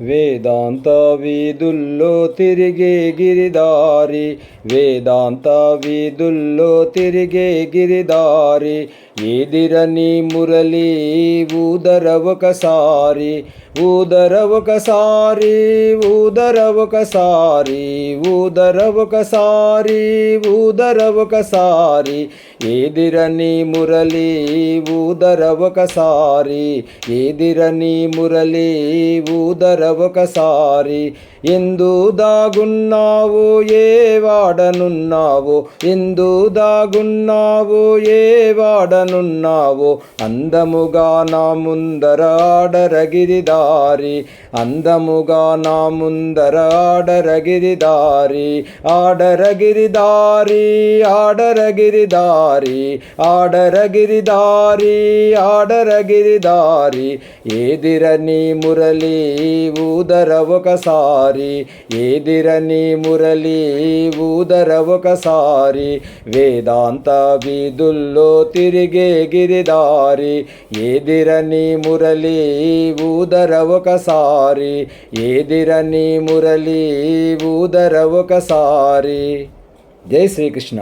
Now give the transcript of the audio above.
వేదాంత వీధుల్లో తిరిగే గిరిదారి, వేదాంత వీధుల్లో తిరిగే గిరిదారి, ఏదిరని మురళి ఊదర ఒకసారి, ఊదర ఒకసారి, ఊదర ఒకసారి, ఊదర ఒకసారి, ఊదర ఒకసారి, ఏదిరని మురళి ఊదర ఒకసారి, ఏదిరని మురళి ఊదర ఒకసారి. ఎందు దాగున్నావో ఏ వాడనున్నావో, ఎందు దాగున్నావో ఏ వాడనున్నావో, అందముగా నా ముందర ఆడర గిరిదారి, అందముగా నా ముందర ఆడర గిరిదారి, ఆడర గిరిదారి, ఆడర గిరిదారి, ఆడర గిరిదారి, ఆడర గిరిదారి, ఏదిరని మురళి ఊదర ఒకసారి, ఏదిరని మురళి ఊదర ఒకసారి, వేదాంత వీధుల్లో తిరిగే గిరిదారి, ఏదిరని మురళి ఊదర ఒకసారి, ఏదిరని మురళి ఊదర ఒకసారి. జై శ్రీకృష్ణ.